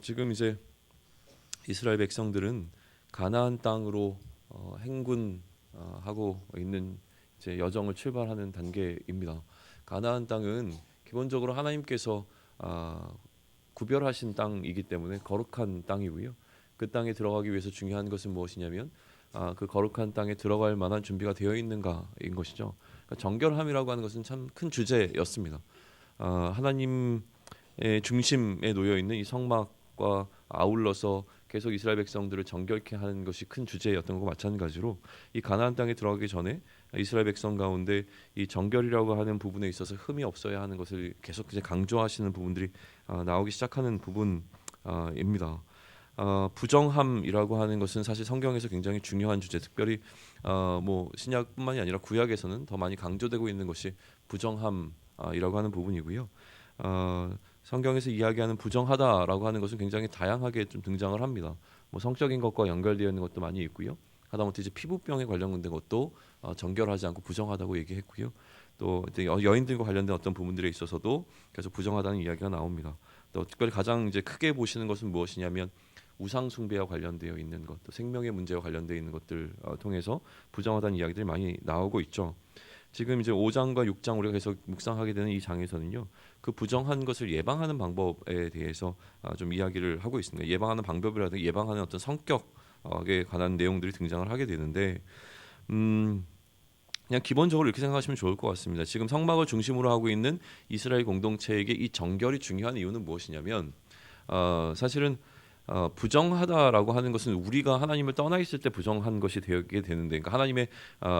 지금 이제 이스라엘 백성들은 가나안 땅으로 행군하고 있는 이제 여정을 출발하는 단계입니다. 가나안 땅은 기본적으로 하나님께서 구별하신 땅이기 때문에 거룩한 땅이고요. 그 땅에 들어가기 위해서 중요한 것은 무엇이냐면 그 거룩한 땅에 들어갈 만한 준비가 되어 있는가인 것이죠. 그러니까 정결함이라고 하는 것은 참 큰 주제였습니다. 하나님의 중심에 놓여 있는 이 성막과 아울러서 계속 이스라엘 백성들을 정결케 하는 것이 큰 주제였던 것과 마찬가지로 이 가나안 땅에 들어가기 전에 이스라엘 백성 가운데 이 정결이라고 하는 부분에 있어서 흠이 없어야 하는 것을 계속 이제 강조하시는 부분들이 나오기 시작하는 부분입니다. 부정함이라고 하는 것은 사실 성경에서 굉장히 중요한 주제, 특별히 뭐 신약뿐만이 아니라 구약에서는 더 많이 강조되고 있는 것이 부정함이라고 하는 부분이고요. 성경에서 이야기하는 부정하다라고 하는 것은 굉장히 다양하게 좀 등장을 합니다. 뭐 성적인 것과 연결되어 있는 것도 많이 있고요. 하다못해 이제 피부병에 관련된 것도 정결하지 않고 부정하다고 얘기했고요. 또 이제 여인들과 관련된 어떤 부분들에 있어서도 계속 부정하다는 이야기가 나옵니다. 또 특별히 가장 이제 크게 보시는 것은 무엇이냐면 우상 숭배와 관련되어 있는 것, 또 생명의 문제와 관련되어 있는 것들 통해서 부정하다는 이야기들이 많이 나오고 있죠. 지금 이제 5장과 6장 우리가 계속 묵상하게 되는 이 장에서는요, 그 부정한 것을 예방하는 방법에 대해서 좀 이야기를 하고 있습니다. 예방하는 방법이라든가 예방하는 어떤 성격에 관한 내용들이 등장을 하게 되는데, 그냥 기본적으로 이렇게 생각하시면 좋을 것 같습니다. 지금 성막을 중심으로 하고 있는 이스라엘 공동체에게 이 정결이 중요한 이유는 무엇이냐면, 사실은 부정하다라고 하는 것은 우리가 하나님을 떠나 있을 때 부정한 것이 되게 되는데, 그러니까 하나님의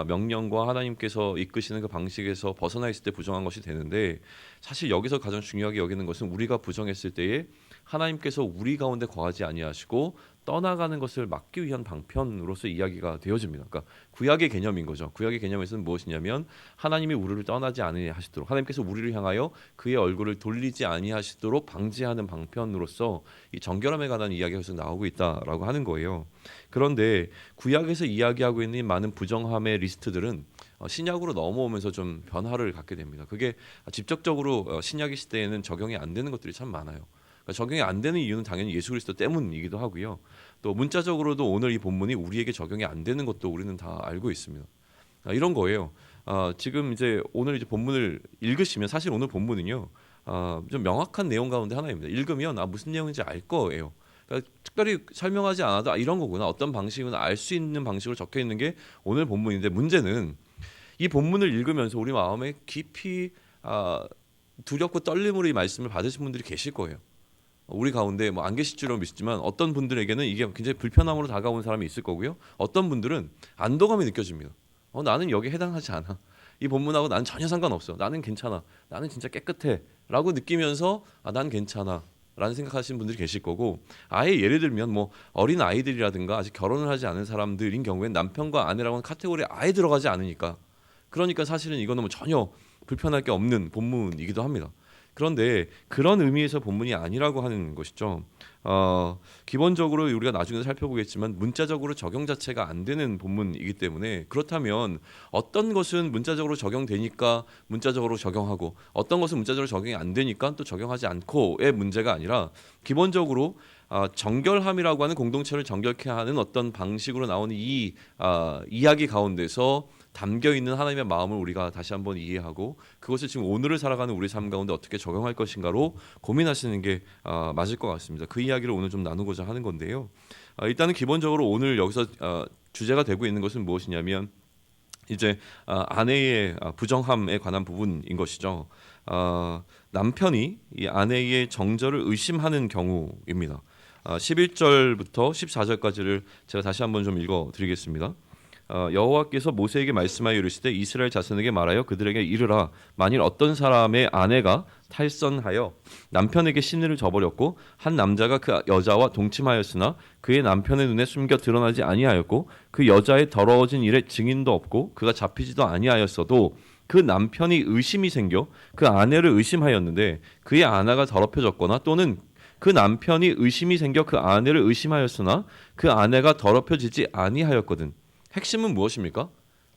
명령과 하나님께서 이끄시는 그 방식에서 벗어나 있을 때 부정한 것이 되는데, 사실 여기서 가장 중요하게 여기는 것은 우리가 부정했을 때에 하나님께서 우리 가운데 거하지 아니하시고 떠나가는 것을 막기 위한 방편으로서 이야기가 되어집니다. 그러니까 구약의 개념인 거죠. 구약의 개념에서는 무엇이냐면 하나님이 우리를 떠나지 아니하시도록, 하나님께서 우리를 향하여 그의 얼굴을 돌리지 아니하시도록 방지하는 방편으로서 이 정결함에 관한 이야기가 계속 나오고 있다라고 하는 거예요. 그런데 구약에서 이야기하고 있는 많은 부정함의 리스트들은 신약으로 넘어오면서 좀 변화를 갖게 됩니다. 그게 직접적으로 신약의 시대에는 적용이 안 되는 것들이 참 많아요. 그러니까 적용이 안 되는 이유는 당연히 예수 그리스도 때문이기도 하고요. 또 문자적으로도 오늘 이 본문이 우리에게 적용이 안 되는 것도 우리는 다 알고 있습니다. 이런 거예요. 지금 이제 오늘 이제 본문을 읽으시면 사실 오늘 본문은요, 좀 명확한 내용 가운데 하나입니다. 읽으면 무슨 내용인지 알 거예요. 그러니까 특별히 설명하지 않아도 이런 거구나, 어떤 방식이구나 알 수 있는 방식으로 적혀 있는 게 오늘 본문인데, 문제는 이 본문을 읽으면서 우리 마음에 깊이 두렵고 떨림으로 이 말씀을 받으신 분들이 계실 거예요. 우리 가운데 뭐 안 계실 줄은 믿지만 어떤 분들에게는 이게 굉장히 불편함으로 다가온 사람이 있을 거고요. 어떤 분들은 안도감이 느껴집니다. 나는 여기에 해당하지 않아. 이 본문하고 나는 전혀 상관없어. 나는 괜찮아. 나는 진짜 깨끗해. 라고 느끼면서 난 괜찮아. 라는 생각하시는 분들이 계실 거고, 아예 예를 들면 뭐 어린 아이들이라든가 아직 결혼을 하지 않은 사람들인 경우엔 남편과 아내라고 하는 카테고리에 아예 들어가지 않으니까, 그러니까 사실은 이거는 뭐 전혀 불편할 게 없는 본문이기도 합니다. 그런데 그런 의미에서 본문이 아니라고 하는 것이죠. 기본적으로 우리가 나중에 살펴보겠지만 문자적으로 적용 자체가 안 되는 본문이기 때문에, 그렇다면 어떤 것은 문자적으로 적용되니까 문자적으로 적용하고 어떤 것은 문자적으로 적용이 안 되니까 또 적용하지 않고의 문제가 아니라, 기본적으로 정결함이라고 하는 공동체를 정결케 하는 어떤 방식으로 나오는 이 이야기 가운데서 담겨 있는 하나님의 마음을 우리가 다시 한번 이해하고 그것을 지금 오늘을 살아가는 우리 삶 가운데 어떻게 적용할 것인가로 고민하시는 게 맞을 것 같습니다. 그 이야기를 오늘 좀 나누고자 하는 건데요. 일단은 기본적으로 오늘 여기서 주제가 되고 있는 것은 무엇이냐면 이제 아내의 부정함에 관한 부분인 것이죠. 남편이 이 아내의 정절을 의심하는 경우입니다. 11절부터 14절까지를 제가 다시 한번 좀 읽어드리겠습니다. 여호와께서 모세에게 말씀하여 이르시되 이스라엘 자손에게 말하여 그들에게 이르라, 만일 어떤 사람의 아내가 탈선하여 남편에게 시내를 저버렸고 한 남자가 그 여자와 동침하였으나 그의 남편의 눈에 숨겨 드러나지 아니하였고 그 여자의 더러워진 일에 증인도 없고 그가 잡히지도 아니하였어도 그 남편이 의심이 생겨 그 아내를 의심하였는데 그의 아내가 더럽혀졌거나, 또는 그 남편이 의심이 생겨 그 아내를 의심하였으나 그 아내가 더럽혀지지 아니하였거든. 핵심은 무엇입니까?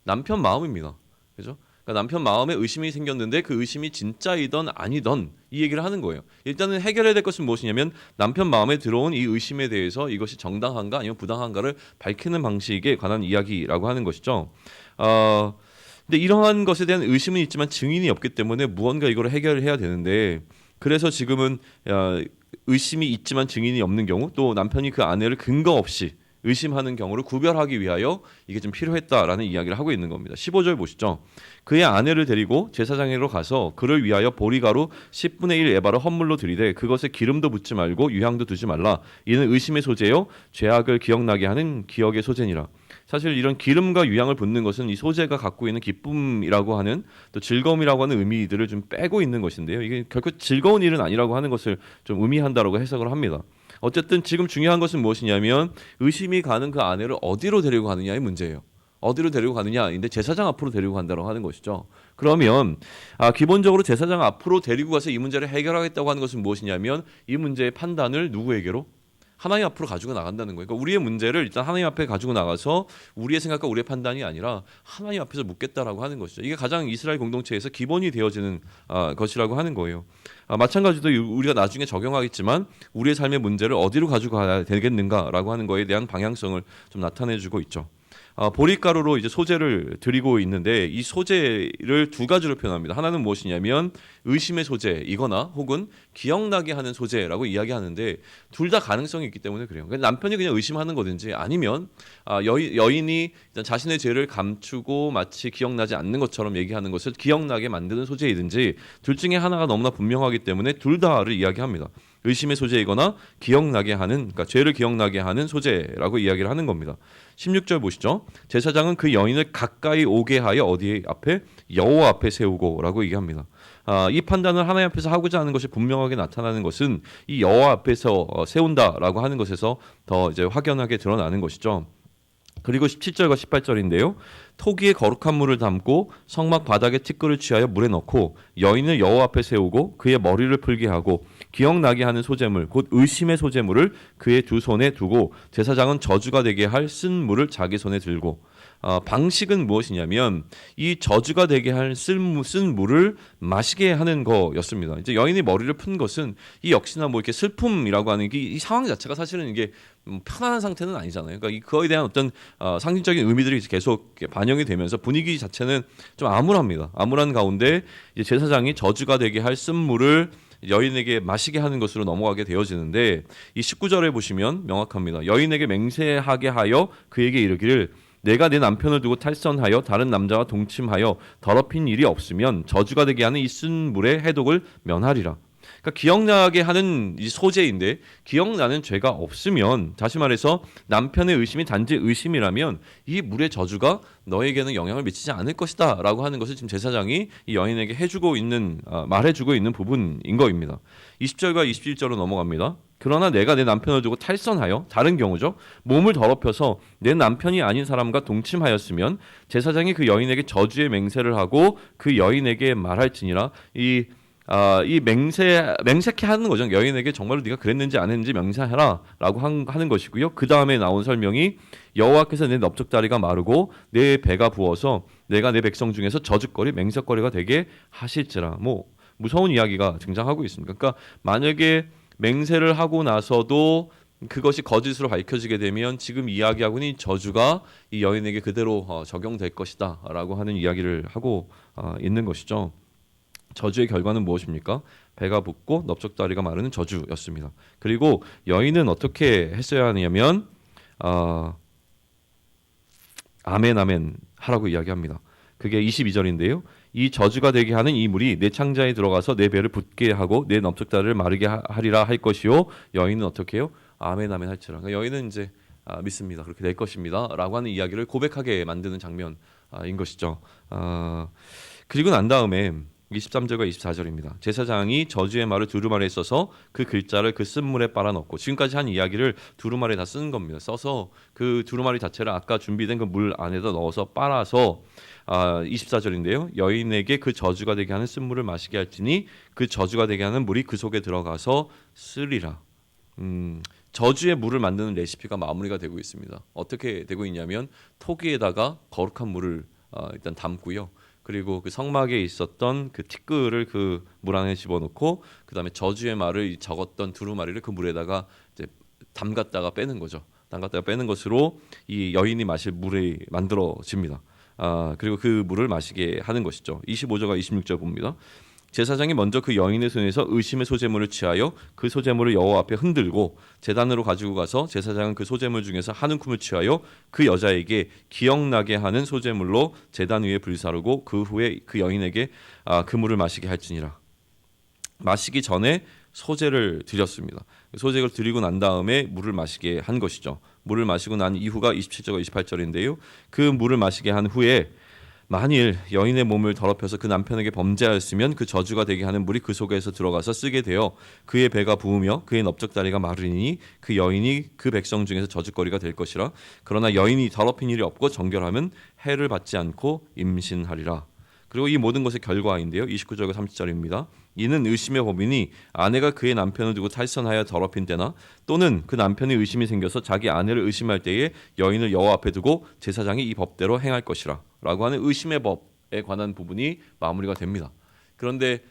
남편 마음입니다. 그죠? 그러니까 남편 마음에 의심이 생겼는데 그 의심이 진짜이던 아니던 이 얘기를 하는 거예요. 일단은 해결해야 될 것은 무엇이냐면 남편 마음에 들어온 이 의심에 대해서 이것이 정당한가 아니면 부당한가를 밝히는 방식에 관한 이야기라고 하는 것이죠. 근데 이러한 것에 대한 의심은 있지만 증인이 없기 때문에 무언가 이거를 해결해야 되는데 그래서 지금은 의심이 있지만 증인이 없는 경우 또 남편이 그 아내를 근거 없이 의심하는 경우를 구별하기 위하여 이게 좀 필요했다라는 이야기를 하고 있는 겁니다. 15절 보시죠. 그의 아내를 데리고 제사장에게로 가서 그를 위하여 보리가루 10분의 1 에바를 헌물로 드리되 그것에 기름도 붓지 말고 유향도 두지 말라. 이는 의심의 소재요 죄악을 기억나게 하는 기억의 소재니라. 사실 이런 기름과 유향을 붓는 것은 이 소재가 갖고 있는 기쁨이라고 하는 또 즐거움이라고 하는 의미들을 좀 빼고 있는 것인데요. 이게 결코 즐거운 일은 아니라고 하는 것을 좀 의미한다라고 해석을 합니다. 어쨌든 지금 중요한 것은 무엇이냐면 의심이 가는 그 아내를 어디로 데리고 가느냐의 문제예요. 어디로 데리고 가느냐인데 제사장 앞으로 데리고 간다고 하는 것이죠. 그러면 기본적으로 제사장 앞으로 데리고 가서 이 문제를 해결하겠다고 하는 것은 무엇이냐면 이 문제의 판단을 누구에게로? 하나님 앞으로 가지고 나간다는 거예요. 그러니까 우리의 문제를 일단 하나님 앞에 가지고 나가서 우리의 생각과 우리의 판단이 아니라 하나님 앞에서 묻겠다라고 하는 것이죠. 이게 가장 이스라엘 공동체에서 기본이 되어지는 것이라고 하는 거예요. 마찬가지로 우리가 나중에 적용하겠지만 우리의 삶의 문제를 어디로 가지고 가야 되겠는가라고 하는 거에 대한 방향성을 좀 나타내주고 있죠. 보리가루로 이제 소재를 드리고 있는데 이 소재를 두 가지로 표현합니다. 하나는 무엇이냐면 의심의 소재이거나 혹은 기억나게 하는 소재라고 이야기하는데 둘 다 가능성이 있기 때문에 그래요. 그러니까 남편이 그냥 의심하는 거든지 아니면 여인이 일단 자신의 죄를 감추고 마치 기억나지 않는 것처럼 얘기하는 것을 기억나게 만드는 소재이든지 둘 중에 하나가 너무나 분명하기 때문에 둘 다를 이야기합니다. 의심의 소재이거나 기억나게 하는 그러니까 죄를 기억나게 하는 소재라고 이야기를 하는 겁니다. 16절 보시죠. 제사장은 그 여인을 가까이 오게 하여 어디 앞에? 여호와 앞에 세우고라고 얘기합니다. 이 판단을 하나님 앞에서 하고자 하는 것이 분명하게 나타나는 것은 이 여호와 앞에서 세운다라고 하는 것에서 더 이제 확연하게 드러나는 것이죠. 그리고 17절과 18절인데요. 토기에 거룩한 물을 담고 성막 바닥에 티끌을 취하여 물에 넣고 여인을 여호와 앞에 세우고 그의 머리를 풀게 하고 기억나게 하는 소재물 곧 의심의 소재물을 그의 두 손에 두고 제사장은 저주가 되게 할 쓴 물을 자기 손에 들고 방식은 무엇이냐면 이 저주가 되게 할 쓴 물을 마시게 하는 거였습니다. 이제 여인이 머리를 푼 것은 이 역시나 뭐 이렇게 슬픔이라고 하는 이 상황 자체가 사실은 이게 편안한 상태는 아니잖아요. 그러니까 그거에 대한 어떤 상징적인 의미들이 계속 반영이 되면서 분위기 자체는 좀 암울합니다. 암울한 가운데 이제 제사장이 저주가 되게 할 쓴물을 여인에게 마시게 하는 것으로 넘어가게 되어지는데 이 19절에 보시면 명확합니다. 여인에게 맹세하게 하여 그에게 이르기를 내가 내 남편을 두고 탈선하여 다른 남자와 동침하여 더럽힌 일이 없으면 저주가 되게 하는 이 쓴 물의 해독을 면하리라. 그러니까 기억나게 하는 이 소재인데 기억나는 죄가 없으면 다시 말해서 남편의 의심이 단지 의심이라면 이 물의 저주가 너에게는 영향을 미치지 않을 것이다 라고 하는 것을 지금 제사장이 이 여인에게 해주고 있는 말해주고 있는 부분인 거입니다. 20절과 21절로 넘어갑니다. 그러나 내가 내 남편을 두고 탈선하여 다른 경우죠. 몸을 더럽혀서 내 남편이 아닌 사람과 동침하였으면 제사장이 그 여인에게 저주의 맹세를 하고 그 여인에게 말할지니라. 이 맹세케 하는 거죠. 여인에게 정말로 네가 그랬는지 안 했는지 맹세해라라고 하는 것이고요. 그 다음에 나온 설명이 여호와께서 내 넓적다리가 마르고 내 배가 부어서 내가 내 백성 중에서 저주거리 맹세거리가 되게 하실지라. 뭐 무서운 이야기가 등장하고 있습니다. 그러니까 만약에 맹세를 하고 나서도 그것이 거짓으로 밝혀지게 되면 지금 이야기하고 있는 저주가 이 여인에게 그대로 적용될 것이다라고 하는 이야기를 하고 있는 것이죠. 저주의 결과는 무엇입니까? 배가 붓고 넓적다리가 마르는 저주였습니다. 그리고 여인은 어떻게 했어야 하냐면 아멘 아멘 하라고 이야기합니다. 그게 22절인데요. 이 저주가 되게 하는 이 물이 내 창자에 들어가서 내 배를 붓게 하고 내 넓적다리를 마르게 하리라 할 것이요. 여인은 어떻게 해요? 아멘 아멘 할지라. 그러니까 여인은 이제 믿습니다. 그렇게 될 것입니다. 라고 하는 이야기를 고백하게 만드는 장면인 것이죠. 그리고 난 다음에 23절과 24절입니다. 제사장이 저주의 말을 두루마리에 써서 그 글자를 그 쓴물에 빨아넣고 지금까지 한 이야기를 두루마리에 다 쓰는 겁니다. 써서 그 두루마리 자체를 아까 준비된 그 물 안에다 넣어서 빨아서 24절인데요. 여인에게 그 저주가 되게 하는 쓴물을 마시게 할지니 그 저주가 되게 하는 물이 그 속에 들어가서 쓰리라. 저주의 물을 만드는 레시피가 마무리가 되고 있습니다. 어떻게 되고 있냐면 토기에다가 거룩한 물을 일단 담고요. 그리고 그 성막에 있었던 그 티끌을 그 물 안에 집어넣고 그다음에 저주의 말을 적었던 두루마리를 그 물에다가 이제 담갔다가 빼는 거죠. 담갔다가 빼는 것으로 이 여인이 마실 물이 만들어집니다. 그리고 그 물을 마시게 하는 것이죠. 25절과 26절 봅니다. 제사장이 먼저 그 여인의 손에서 의심의 소재물을 취하여 그 소재물을 여호와 앞에 흔들고 제단으로 가지고 가서 제사장은 그 소재물 중에서 한 움큼을 취하여 그 여자에게 기억나게 하는 소재물로 제단 위에 불사르고 그 후에 그 여인에게 그 물을 마시게 할지니라. 마시기 전에 소재를 드렸습니다. 소재를 드리고 난 다음에 물을 마시게 한 것이죠. 물을 마시고 난 이후가 27절과 28절인데요. 그 물을 마시게 한 후에 만일 여인의 몸을 더럽혀서 그 남편에게 범죄하였으면 그 저주가 되게 하는 물이 그 속에서 들어가서 쓰게 되어 그의 배가 부으며 그의 넓적다리가 마르니 그 여인이 그 백성 중에서 저주거리가 될 것이라. 그러나 여인이 더럽힌 일이 없고 정결하면 해를 받지 않고 임신하리라. 그리고 이 모든 것의 결과인데요. 29절과 30절입니다. 이는 의심의 법이니 아내가 그의 남편을 두고 탈선하여 더럽힌 때나 또는 그 남편이 의심이 생겨서 자기 아내를 의심할 때에 여인을 여호와 앞에 두고 제사장이 이 법대로 행할 것이라 라고 하는 의심의 법에 관한 부분이 마무리가 됩니다. 그런데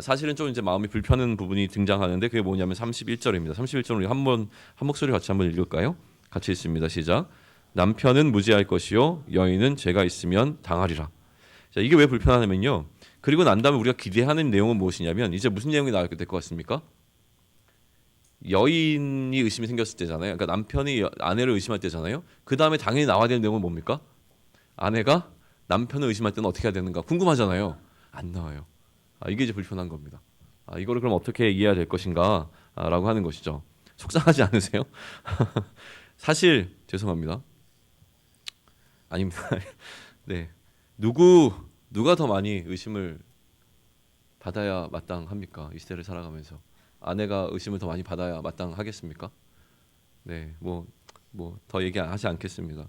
사실은 좀 이제 마음이 불편한 부분이 등장하는데 그게 뭐냐면 31절입니다. 31절 우리 한 목소리 같이 한번 읽을까요? 같이 읽습니다. 시작. 남편은 무지할 것이요 여인은 죄가 있으면 당하리라. 자, 이게 왜 불편하냐면요. 그리고 난 다음에 우리가 기대하는 내용은 무엇이냐면 이제 무슨 내용이 나올 것 같습니까? 여인이 의심이 생겼을 때잖아요. 그러니까 남편이 아내를 의심할 때잖아요. 그 다음에 당연히 나와야 될 내용은 뭡니까? 아내가 남편을 의심할 때는 어떻게 해야 되는가 궁금하잖아요. 안 나와요. 이게 이제 불편한 겁니다. 이거를 그럼 어떻게 이해해야 될 것인가 라고 하는 것이죠. 속상하지 않으세요? 사실 죄송합니다. 아닙니다. 네. 누가 더 많이 의심을 받아야 마땅합니까? 이 시대를 살아가면서 아내가 의심을 더 많이 받아야 마땅하겠습니까? 네, 뭐 더 얘기하지 않겠습니다.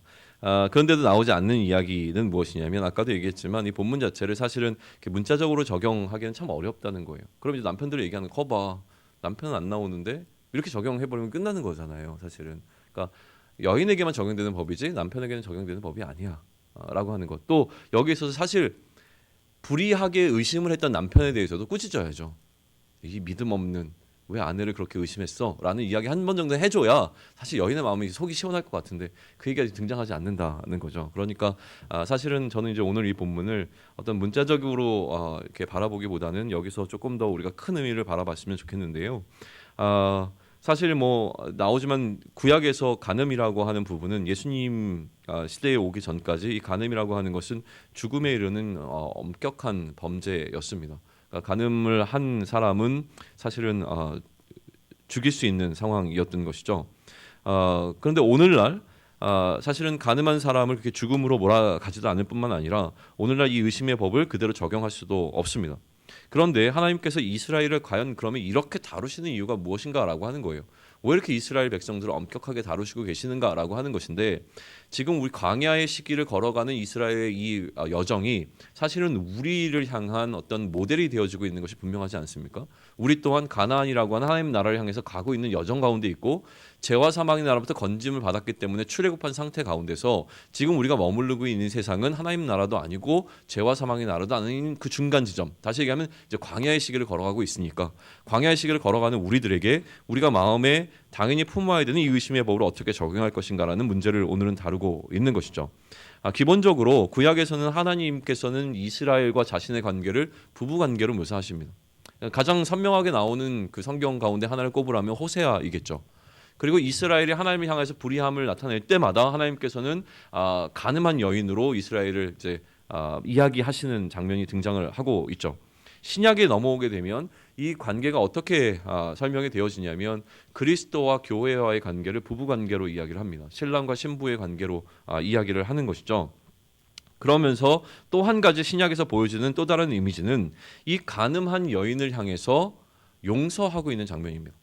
그런데도 나오지 않는 이야기는 무엇이냐면 아까도 얘기했지만 이 본문 자체를 사실은 이렇게 문자적으로 적용하기는 참 어렵다는 거예요. 그럼 이제 남편들이 얘기하는 거봐 남편은 안 나오는데 이렇게 적용해버리면 끝나는 거잖아요. 사실은 그러니까 여인에게만 적용되는 법이지 남편에게는 적용되는 법이 아니야. 라고 하는 것. 또 여기에 있어서 사실 불의하게 의심을 했던 남편에 대해서도 꾸짖어야죠. 이 믿음 없는 왜 아내를 그렇게 의심했어? 라는 이야기 한 번 정도 해줘야 사실 여인의 마음이 속이 시원할 것 같은데 그 얘기가 등장하지 않는다는 거죠. 그러니까 사실은 저는 이제 오늘 이 본문을 어떤 문자적으로 이렇게 바라보기보다는 여기서 조금 더 우리가 큰 의미를 바라봤으면 좋겠는데요. 사실 뭐 나오지만 구약에서 간음이라고 하는 부분은 예수님 시대에 오기 전까지 이 간음이라고 하는 것은 죽음에 이르는 엄격한 범죄였습니다. 그러니까 간음을 한 사람은 사실은 죽일 수 있는 상황이었던 것이죠. 그런데 오늘날 사실은 간음한 사람을 그렇게 죽음으로 몰아가지도 않을 뿐만 아니라 오늘날 이 의심의 법을 그대로 적용할 수도 없습니다. 그런데 하나님께서 이스라엘을 과연 그러면 이렇게 다루시는 이유가 무엇인가라고 하는 거예요. 왜 이렇게 이스라엘 백성들을 엄격하게 다루시고 계시는가라고 하는 것인데 지금 우리 광야의 시기를 걸어가는 이스라엘의 이 여정이 사실은 우리를 향한 어떤 모델이 되어지고 있는 것이 분명하지 않습니까? 우리 또한 가나안이라고 하는 하나님 나라를 향해서 가고 있는 여정 가운데 있고 죄와 사망의 나라부터 건짐을 받았기 때문에 출애굽한 상태 가운데서 지금 우리가 머무르고 있는 세상은 하나님 나라도 아니고 죄와 사망의 나라도 아닌 그 중간 지점. 다시 얘기하면 이제 광야의 시기를 걸어가고 있으니까 광야의 시기를 걸어가는 우리들에게 우리가 마음에 당연히 품어야 되는 이 의심의 법을 어떻게 적용할 것인가라는 문제를 오늘은 다루고 있는 것이죠. 기본적으로 구약에서는 하나님께서는 이스라엘과 자신의 관계를 부부 관계로 묘사하십니다. 가장 선명하게 나오는 그 성경 가운데 하나를 꼽으라면 호세아이겠죠. 그리고 이스라엘이 하나님을 향해서 불의함을 나타낼 때마다 하나님께서는 간음한 여인으로 이스라엘을 이제 이야기하시는 장면이 등장을 하고 있죠. 신약에 넘어오게 되면 이 관계가 어떻게 설명이 되어지냐면 그리스도와 교회와의 관계를 부부 관계로 이야기를 합니다. 신랑과 신부의 관계로 이야기를 하는 것이죠. 그러면서 또 한 가지 신약에서 보여지는 또 다른 이미지는 이 간음한 여인을 향해서 용서하고 있는 장면입니다.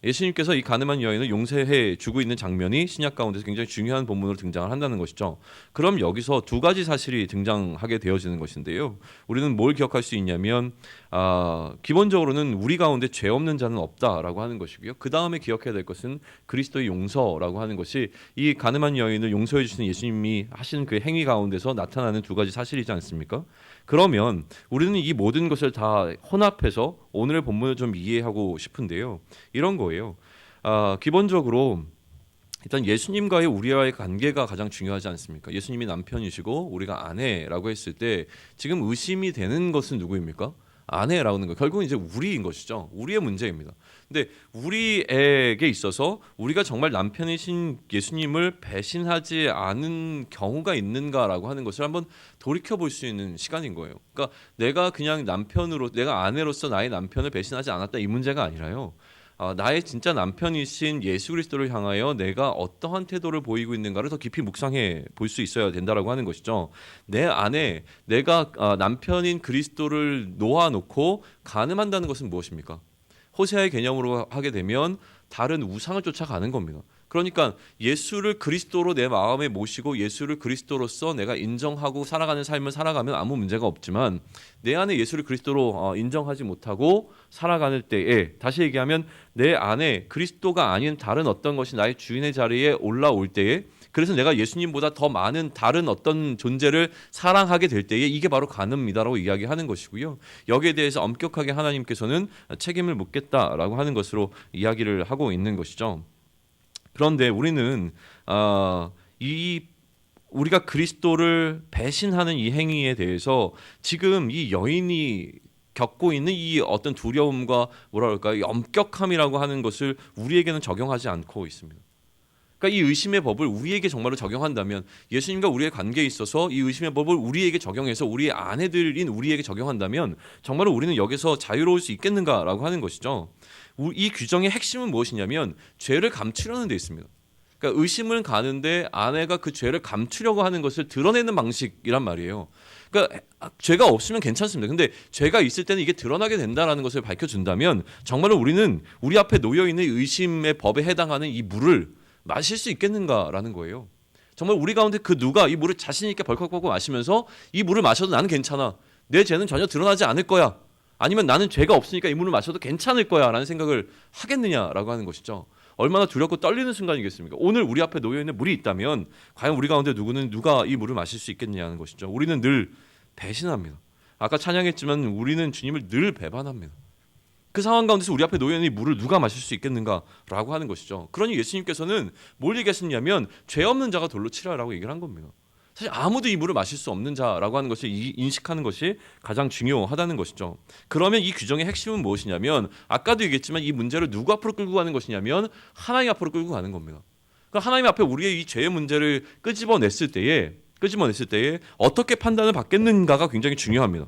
예수님께서 이 간음한 여인을 용서해 주고 있는 장면이 신약 가운데서 굉장히 중요한 본문으로 등장을 한다는 것이죠. 그럼 여기서 두 가지 사실이 등장하게 되어지는 것인데요. 우리는 뭘 기억할 수 있냐면 기본적으로는 우리 가운데 죄 없는 자는 없다라고 하는 것이고요. 그 다음에 기억해야 될 것은 그리스도의 용서라고 하는 것이 이 간음한 여인을 용서해 주시는 예수님이 하시는 그 행위 가운데서 나타나는 두 가지 사실이지 않습니까? 그러면 우리는 이 모든 것을 다 혼합해서 오늘의 본문을 좀 이해하고 싶은데요. 이런 거예요. 기본적으로 일단 예수님과의 우리와의 관계가 가장 중요하지 않습니까? 예수님이 남편이시고 우리가 아내라고 했을 때 지금 의심이 되는 것은 누구입니까? 아내라는 거. 결국은 이제 우리인 것이죠. 우리의 문제입니다. 근데 우리에게 있어서 우리가 정말 남편이신 예수님을 배신하지 않은 경우가 있는가라고 하는 것을 한번 돌이켜 볼 수 있는 시간인 거예요. 그러니까 내가 그냥 내가 아내로서 나의 남편을 배신하지 않았다 이 문제가 아니라요. 나의 진짜 남편이신 예수 그리스도를 향하여 내가 어떠한 태도를 보이고 있는가를 더 깊이 묵상해 볼 수 있어야 된다라고 하는 것이죠. 내 안에 내가 남편인 그리스도를 놓아놓고 간음한다는 것은 무엇입니까? 호세아의 개념으로 하게 되면 다른 우상을 쫓아가는 겁니다. 그러니까 예수를 그리스도로 내 마음에 모시고 예수를 그리스도로서 내가 인정하고 살아가는 삶을 살아가면 아무 문제가 없지만 내 안에 예수를 그리스도로 인정하지 못하고 살아가는 때에, 다시 얘기하면 내 안에 그리스도가 아닌 다른 어떤 것이 나의 주인의 자리에 올라올 때에, 그래서 내가 예수님보다 더 많은 다른 어떤 존재를 사랑하게 될 때에 이게 바로 간음이다라고 이야기하는 것이고요. 여기에 대해서 엄격하게 하나님께서는 책임을 묻겠다라고 하는 것으로 이야기를 하고 있는 것이죠. 그런데 우리는 우리가 그리스도를 배신하는 이 행위에 대해서 지금 이 여인이 겪고 있는 이 어떤 두려움과 엄격함이라고 하는 것을 우리에게는 적용하지 않고 있습니다. 그러니까 이 의심의 법을 우리에게 정말로 적용한다면, 예수님과 우리의 관계에 있어서 이 의심의 법을 우리에게 적용해서 우리의 아내들인 우리에게 적용한다면 정말로 우리는 여기서 자유로울 수 있겠는가라고 하는 것이죠. 이 규정의 핵심은 무엇이냐면 죄를 감추려는 데 있습니다. 그러니까 의심을 가는데 아내가 그 죄를 감추려고 하는 것을 드러내는 방식이란 말이에요. 그러니까 죄가 없으면 괜찮습니다. 근데 죄가 있을 때는 이게 드러나게 된다라는 것을 밝혀준다면 정말로 우리는 우리 앞에 놓여있는 의심의 법에 해당하는 이 물을 마실 수 있겠는가라는 거예요. 정말 우리 가운데 그 누가 이 물을 자신 있게 벌컥벌컥 마시면서 이 물을 마셔도 나는 괜찮아, 내 죄는 전혀 드러나지 않을 거야, 아니면 나는 죄가 없으니까 이 물을 마셔도 괜찮을 거야 라는 생각을 하겠느냐라고 하는 것이죠. 얼마나 두렵고 떨리는 순간이겠습니까? 오늘 우리 앞에 놓여있는 물이 있다면 과연 우리 가운데 누가 이 물을 마실 수 있겠느냐는 것이죠. 우리는 늘 배신합니다. 아까 찬양했지만 우리는 주님을 늘 배반합니다. 그 상황 가운데서 우리 앞에 놓여있는 이 물을 누가 마실 수 있겠는가라고 하는 것이죠. 그러니 예수님께서는 뭘 얘기하셨냐면 죄 없는 자가 돌로 치라라고 얘기를 한 겁니다. 사실 아무도 이 물을 마실 수 없는 자라고 하는 것을 인식하는 것이 가장 중요하다는 것이죠. 그러면 이 규정의 핵심은 무엇이냐면, 아까도 얘기했지만 이 문제를 누구 앞으로 끌고 가는 것이냐면 하나님 앞으로 끌고 가는 겁니다. 그러니까 하나님 앞에 우리의 이 죄의 문제를 끄집어냈을 때에 어떻게 판단을 받겠는가가 굉장히 중요합니다.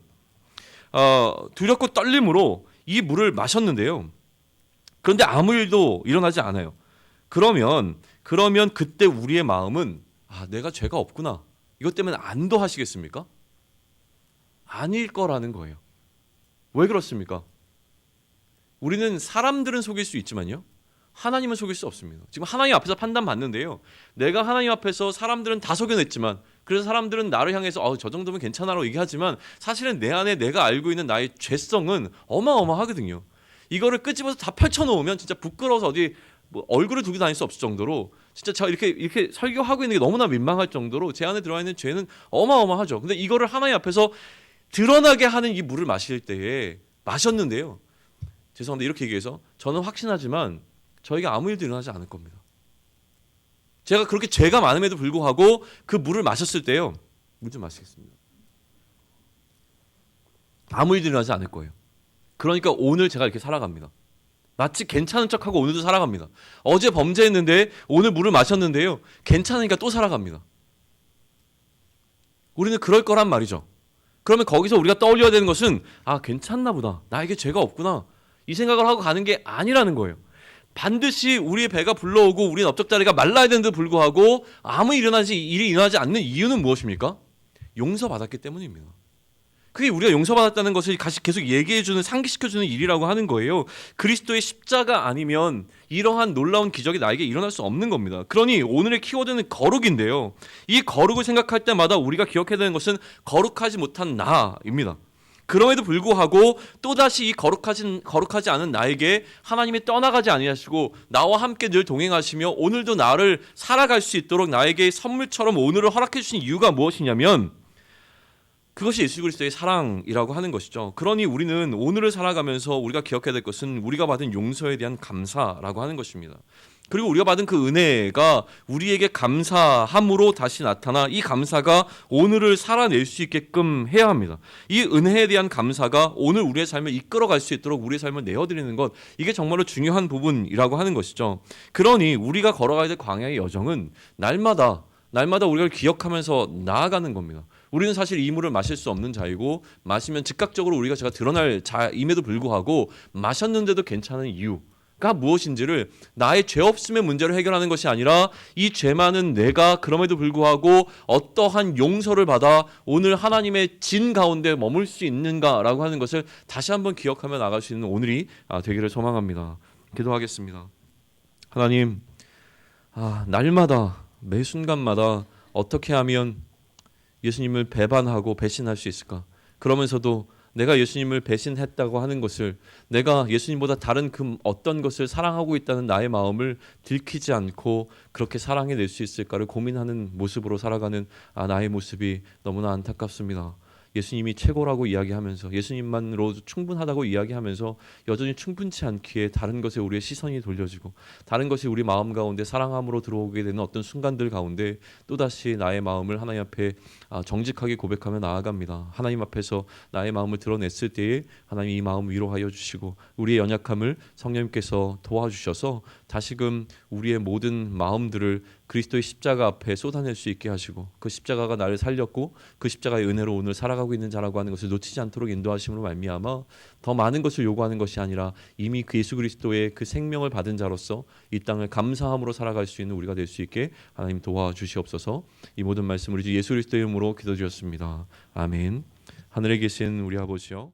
두렵고 떨림으로 이 물을 마셨는데요. 그런데 아무 일도 일어나지 않아요. 그러면 그때 우리의 마음은 내가 죄가 없구나, 이것 때문에 안도하시겠습니까? 아닐 거라는 거예요. 왜 그렇습니까? 우리는 사람들은 속일 수 있지만요, 하나님은 속일 수 없습니다. 지금 하나님 앞에서 판단받는데요, 내가 하나님 앞에서 사람들은 다 속여냈지만, 그래서 사람들은 나를 향해서 저 정도면 괜찮아라고 얘기하지만 사실은 내 안에 내가 알고 있는 나의 죄성은 어마어마하거든요. 이거를 끄집어서 다 펼쳐놓으면 진짜 부끄러워서 어디 얼굴을 두고 다닐 수 없을 정도로, 진짜 저 이렇게 설교하고 있는 게 너무나 민망할 정도로 제 안에 들어와 있는 죄는 어마어마하죠. 근데 이거를 하나님 앞에서 드러나게 하는 이 물을 마실 때에 마셨는데요, 죄송한데 이렇게 얘기해서 저는 확신하지만 저에게 아무 일도 일어나지 않을 겁니다. 제가 그렇게 죄가 많음에도 불구하고 그 물을 마셨을 때요, 물 좀 마시겠습니다. 아무 일도 일어나지 않을 거예요. 그러니까 오늘 제가 이렇게 살아갑니다. 마치 괜찮은 척하고 오늘도 살아갑니다. 어제 범죄했는데 오늘 물을 마셨는데요, 괜찮으니까 또 살아갑니다. 우리는 그럴 거란 말이죠. 그러면 거기서 우리가 떠올려야 되는 것은 괜찮나 보다, 나에게 죄가 없구나, 이 생각을 하고 가는 게 아니라는 거예요. 반드시 우리의 배가 불러오고 우리의 넓적다리가 말라야 되는데도 불구하고 아무 일이 일어나지 않는 이유는 무엇입니까? 용서받았기 때문입니다. 그게 우리가 용서받았다는 것을 계속 얘기해주는, 상기시켜주는 일이라고 하는 거예요. 그리스도의 십자가 아니면 이러한 놀라운 기적이 나에게 일어날 수 없는 겁니다. 그러니 오늘의 키워드는 거룩인데요, 이 거룩을 생각할 때마다 우리가 기억해야 되는 것은 거룩하지 못한 나입니다. 그럼에도 불구하고 또다시 이 거룩하지 않은 나에게 하나님이 떠나가지 아니하시고 나와 함께 늘 동행하시며 오늘도 나를 살아갈 수 있도록 나에게 선물처럼 오늘을 허락해 주신 이유가 무엇이냐면, 그것이 예수 그리스도의 사랑이라고 하는 것이죠. 그러니 우리는 오늘을 살아가면서 우리가 기억해야 될 것은 우리가 받은 용서에 대한 감사라고 하는 것입니다. 그리고 우리가 받은 그 은혜가 우리에게 감사함으로 다시 나타나 이 감사가 오늘을 살아낼 수 있게끔 해야 합니다. 이 은혜에 대한 감사가 오늘 우리의 삶을 이끌어갈 수 있도록 우리의 삶을 내어드리는 것, 이게 정말로 중요한 부분이라고 하는 것이죠. 그러니 우리가 걸어가야 될 광야의 여정은 날마다 우리가 기억하면서 나아가는 겁니다. 우리는 사실 이 물을 마실 수 없는 자이고 마시면 즉각적으로 우리가 제가 드러날 자임에도 불구하고 마셨는데도 괜찮은 이유가 무엇인지를 나의 죄 없음의 문제를 해결하는 것이 아니라 이 죄 많은 내가 그럼에도 불구하고 어떠한 용서를 받아 오늘 하나님의 진 가운데 머물 수 있는가라고 하는 것을 다시 한번 기억하며 나갈 수 있는 오늘이 되기를 소망합니다. 기도하겠습니다. 하나님, 날마다 매 순간마다 어떻게 하면 예수님을 배반하고 배신할 수 있을까? 그러면서도 내가 예수님을 배신했다고 하는 것을, 내가 예수님보다 다른 그 어떤 것을 사랑하고 있다는 나의 마음을 들키지 않고 그렇게 사랑해낼 수 있을까를 고민하는 모습으로 살아가는 나의 모습이 너무나 안타깝습니다. 예수님이 최고라고 이야기하면서 예수님만으로도 충분하다고 이야기하면서 여전히 충분치 않기에 다른 것에 우리의 시선이 돌려지고 다른 것이 우리 마음 가운데 사랑함으로 들어오게 되는 어떤 순간들 가운데 또다시 나의 마음을 하나님 앞에 정직하게 고백하며 나아갑니다. 하나님 앞에서 나의 마음을 드러냈을 때에 하나님 이 마음 위로하여 주시고 우리의 연약함을 성령님께서 도와주셔서 다시금 우리의 모든 마음들을 그리스도의 십자가 앞에 쏟아낼 수 있게 하시고 그 십자가가 나를 살렸고 그 십자가의 은혜로 오늘 살아가고 있는 자라고 하는 것을 놓치지 않도록 인도하심으로 말미암아 더 많은 것을 요구하는 것이 아니라 이미 그 예수 그리스도의 그 생명을 받은 자로서 이 땅을 감사함으로 살아갈 수 있는 우리가 될 수 있게 하나님 도와주시옵소서. 이 모든 말씀 우리 주 예수 그리스도의 이름으로 기도드렸습니다. 아멘. 하늘에 계신 우리 아버지여,